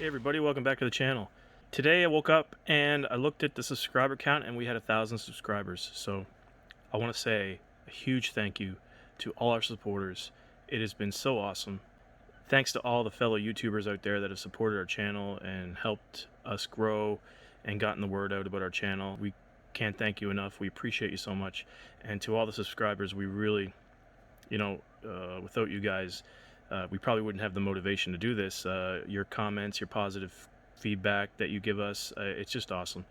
Hey everybody, welcome back to the channel. Today I woke up and I looked at the subscriber count and we had 1,000 subscribers. So I want to say a huge thank you to all our supporters. It has been so awesome. Thanks to all the fellow YouTubers out there that have supported our channel and helped us grow and gotten the word out about our channel. We can't thank you enough. We appreciate you so much. And to all the subscribers, we really, without you guys, we probably wouldn't have the motivation to do this. Your comments, your positive feedback that you give us, it's just awesome.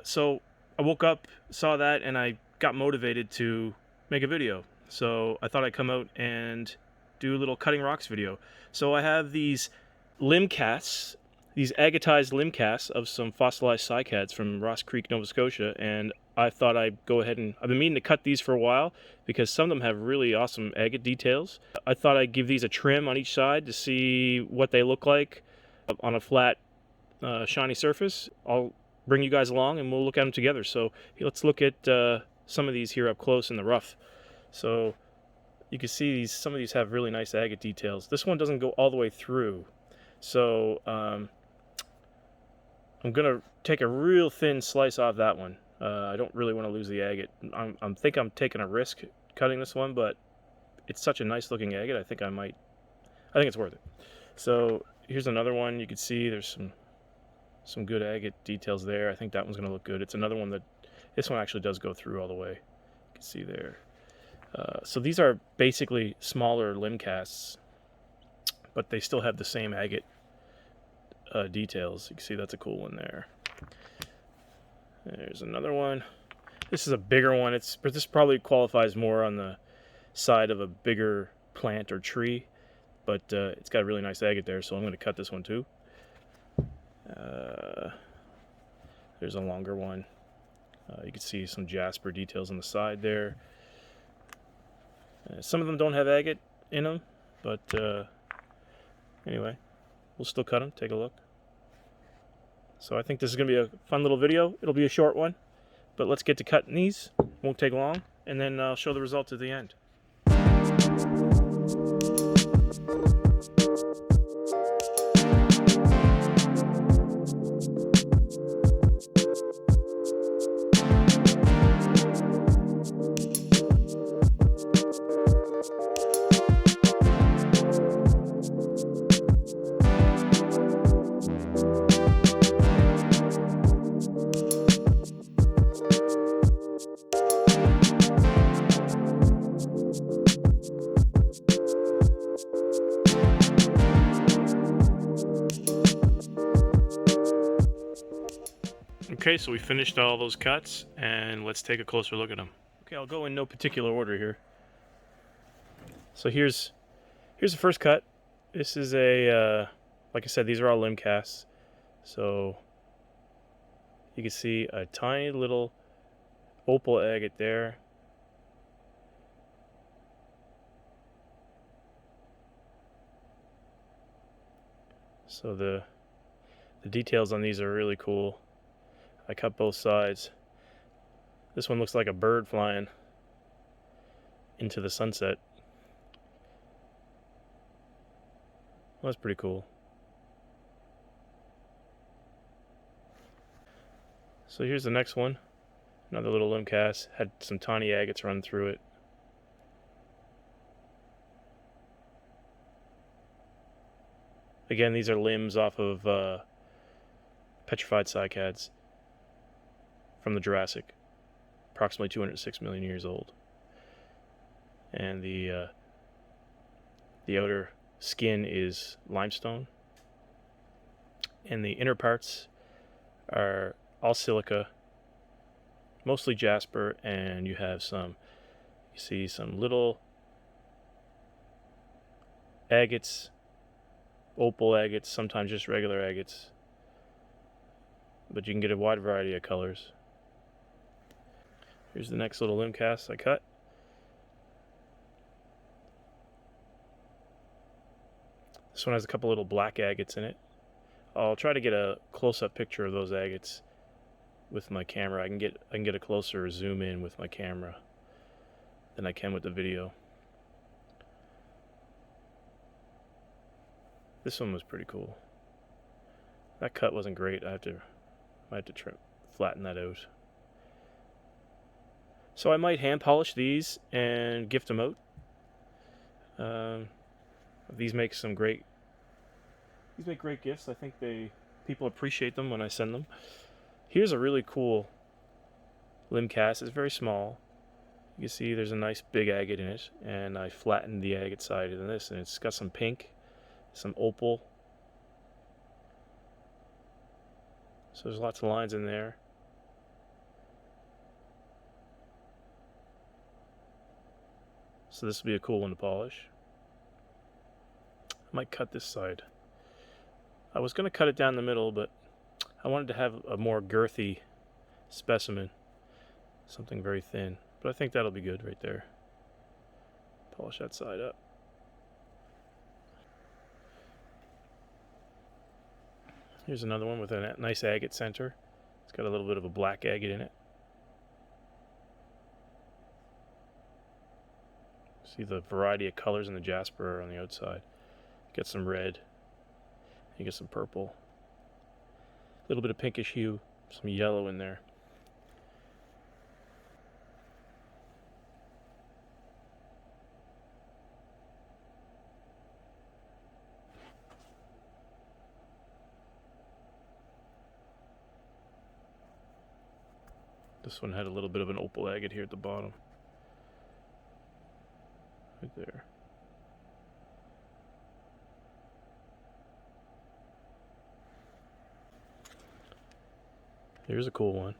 So I woke up, saw that, and I got motivated to make a video. So I thought I'd come out and do a little cutting rocks video. So I have these limb casts, these agatized limb casts of some fossilized cycads from Ross Creek, Nova Scotia, and I thought I'd go ahead and I've been meaning to cut these for a while because some of them have really awesome agate details. I thought I'd give these a trim on each side to see what they look like on a flat, shiny surface. I'll bring you guys along and we'll look at them together. So let's look at some of these here up close in the rough. So you can see some of these have really nice agate details. This one doesn't go all the way through. So I'm gonna take a real thin slice off that one. I don't really want to lose the agate. I think I'm taking a risk cutting this one, but it's such a nice looking agate. I think it's worth it. So here's another one. You can see there's some good agate details there. I think that one's gonna look good. It's another one this one actually does go through all the way. You can see there. So these are basically smaller limb casts, but they still have the same agate details. You can see that's a cool one there. There's another one. This is a bigger one. This probably qualifies more on the side of a bigger plant or tree, but it's got a really nice agate there, so I'm going to cut this one too. There's a longer one. You can see some jasper details on the side there. Some of them don't have agate in them, but anyway, we'll still cut them. Take a look. So I think this is going to be a fun little video. It'll be a short one, but let's get to cutting these. Won't take long, and then I'll show the results at the end. Okay, so we finished all those cuts, and let's take a closer look at them. Okay, I'll go in no particular order here. So here's the first cut. This is like I said, these are all limb casts. So you can see a tiny little opal agate there. So the details on these are really cool. I cut both sides. This one looks like a bird flying into the sunset. Well, that's pretty cool. So here's the next one. Another little limb cast. Had some tiny agates run through it. Again, these are limbs off of petrified cycads from the Jurassic, approximately 206 million years old. And the outer skin is limestone, and the inner parts are all silica, mostly jasper, and you see some little agates, opal agates, sometimes just regular agates, but you can get a wide variety of colors. Here's the next little limb cast I cut. This one has a couple little black agates in it. I'll try to get a close-up picture of those agates with my camera. I can get a closer zoom in with my camera than I can with the video. This one was pretty cool. That cut wasn't great. I have to flatten that out. So I might hand polish these and gift them out. These make great gifts. I think people appreciate them when I send them. Here's a really cool limb cast. It's very small. You can see there's a nice big agate in it, and I flattened the agate side in this, and it's got some pink, some opal. So there's lots of lines in there. So this will be a cool one to polish. I might cut this side. I was going to cut it down the middle, but I wanted to have a more girthy specimen. Something very thin. But I think that'll be good right there. Polish that side up. Here's another one with a nice agate center. It's got a little bit of a black agate in it. See the variety of colors in the jasper on the outside. Get some red. You get some purple. A little bit of pinkish hue. Some yellow in there. This one had a little bit of an opal agate here at the bottom. Right there. Here's a cool one.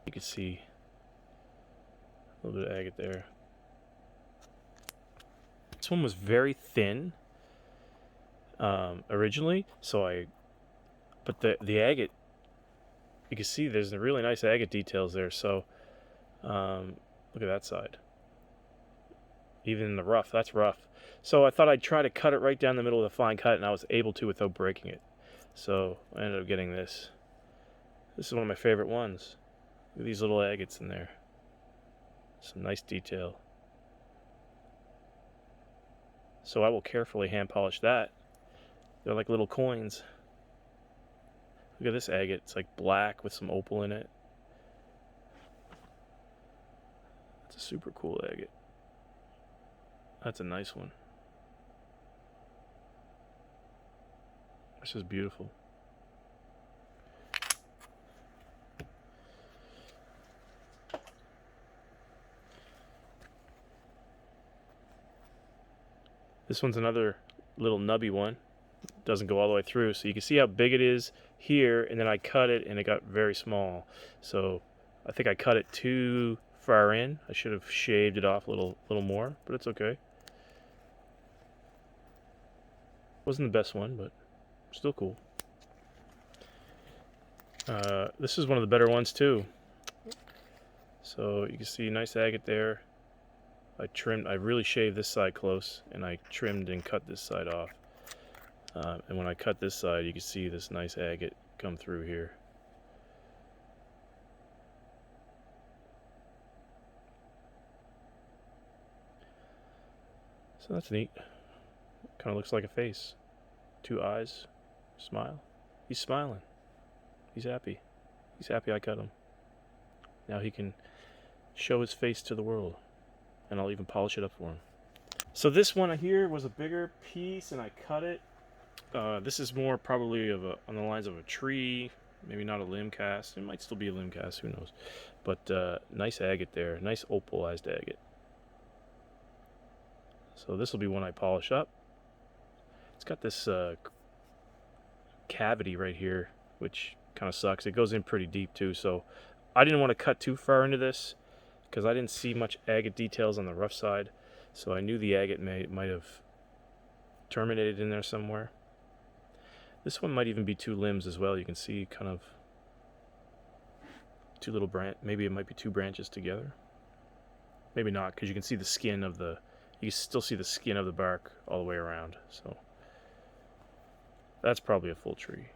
You can see a little bit of agate there. This one was very thin originally, but the agate, you can see there's a really nice agate details there. So look at that side. Even in the rough, that's rough. So I thought I'd try to cut it right down the middle with a fine cut, and I was able to without breaking it. So I ended up getting this. This is one of my favorite ones. Look at these little agates in there. Some nice detail. So I will carefully hand polish that. They're like little coins. Look at this agate. It's like black with some opal in it. That's a super cool agate. That's a nice one. This is beautiful. This one's another little nubby one. Doesn't go all the way through, so you can see how big it is here, and then I cut it and it got very small. So I think I cut it too far in. I should have shaved it off a little more, but it's okay. Wasn't the best one, but still cool. This is one of the better ones too. So you can see nice agate there. I really shaved this side close, and I trimmed and cut this side off. And when I cut this side, you can see this nice agate come through here. So that's neat. Kind of looks like a face. 2 eyes. Smile. He's smiling. He's happy. He's happy I cut him. Now he can show his face to the world. And I'll even polish it up for him. So this one here was a bigger piece, and I cut it. This is more probably on the lines of a tree, maybe not a limb cast. It might still be a limb cast, who knows. But nice agate there, nice opalized agate. So this will be one I polish up. It's got this cavity right here, which kind of sucks. It goes in pretty deep too, so I didn't want to cut too far into this because I didn't see much agate details on the rough side, so I knew the agate might have terminated in there somewhere. This one might even be 2 limbs as well. You can see kind of 2 little maybe it might be 2 branches together. Maybe not, because you can see the skin of you can still see the skin of the bark all the way around. So that's probably a full tree.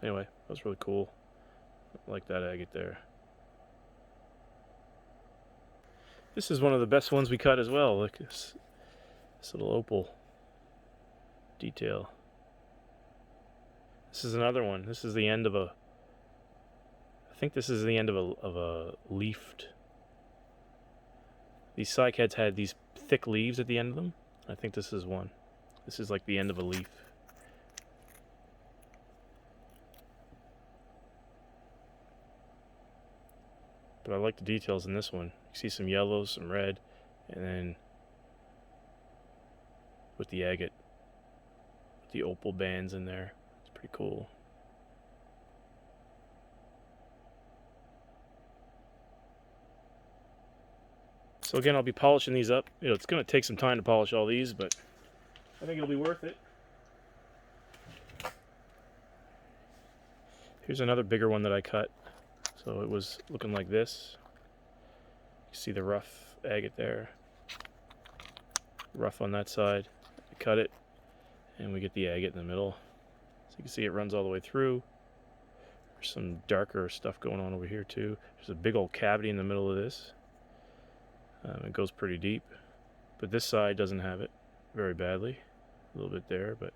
Anyway, that was really cool. I like that agate there. This is one of the best ones we cut as well. Look at this little opal. detail. This is another one. This is the end of a, I think this is the end of a leafed. These cycads had these thick leaves at the end of them. I think this is one. This is like the end of a leaf. But I like the details in this one. You see some yellow, some red, and then with the agate, with the opal bands in there. It's pretty cool. So again, I'll be polishing these up. You know, it's going to take some time to polish all these, but I think it'll be worth it. Here's another bigger one that I cut. So it was looking like this. You see the rough agate there. Rough on that side. I cut it, and we get the agate in the middle. So you can see it runs all the way through. There's some darker stuff going on over here too. There's a big old cavity in the middle of this. It goes pretty deep. But this side doesn't have it very badly. A little bit there, but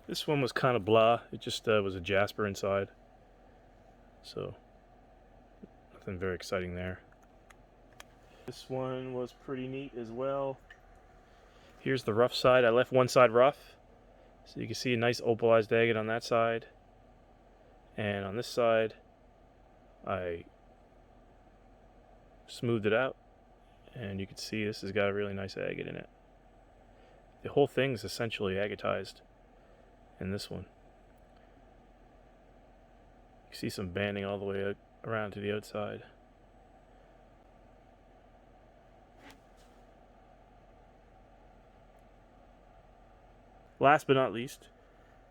this one was kind of blah. It just was a jasper inside. So, nothing very exciting there. This one was pretty neat as well. Here's the rough side. I left one side rough. So you can see a nice opalized agate on that side. And on this side, I smoothed it out. And you can see this has got a really nice agate in it. The whole thing's essentially agatized. In this one, you see some banding all the way around to the outside. Last but not least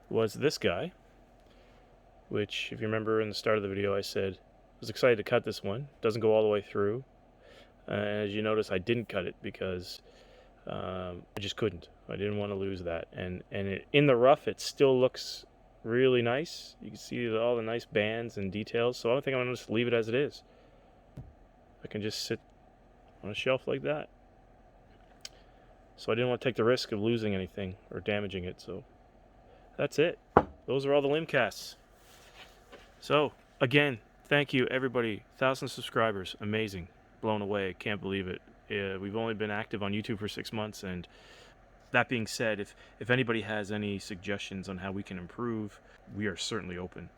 was this guy, which, if you remember in the start of the video, I said I was excited to cut this one. Doesn't go all the way through. As you notice, I didn't cut it because I just couldn't. I didn't want to lose that. And in the rough, it still looks really nice. You can see all the nice bands and details. So I think I'm going to just leave it as it is. I can just sit on a shelf like that. So I didn't want to take the risk of losing anything or damaging it. So that's it. Those are all the limb casts. So again, thank you everybody. 1,000 subscribers. Amazing. Blown away. Can't believe it. We've only been active on YouTube for 6 months, and that being said, if anybody has any suggestions on how we can improve, we are certainly open.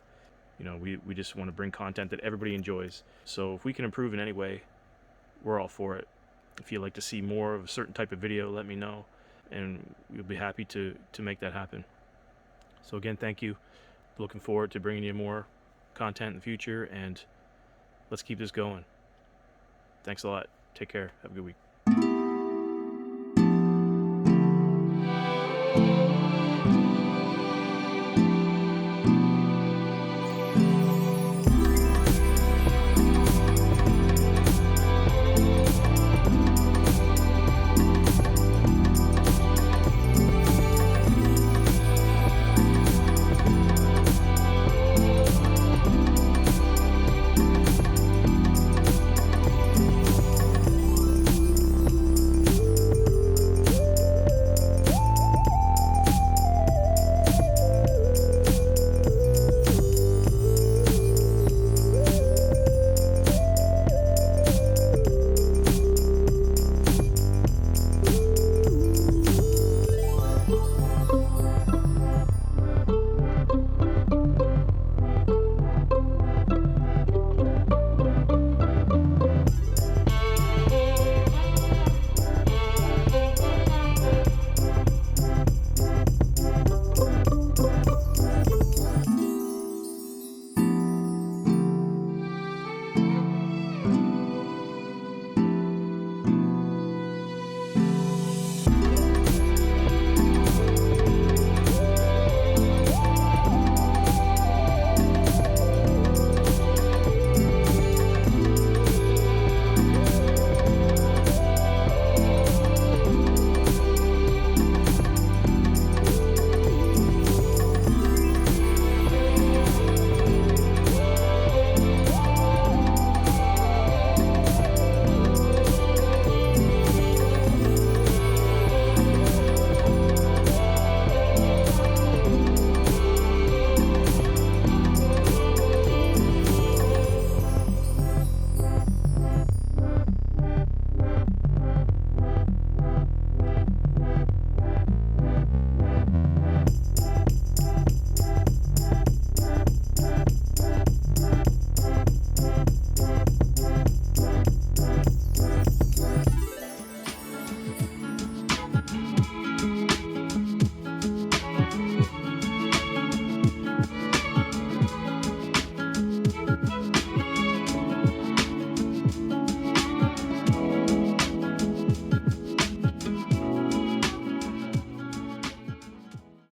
You know, we just want to bring content that everybody enjoys. So if we can improve in any way, we're all for it. If you'd like to see more of a certain type of video, let me know, and we'll be happy to make that happen. So again, thank you. Looking forward to bringing you more content in the future, and let's keep this going. Thanks a lot. Take care. Have a good week.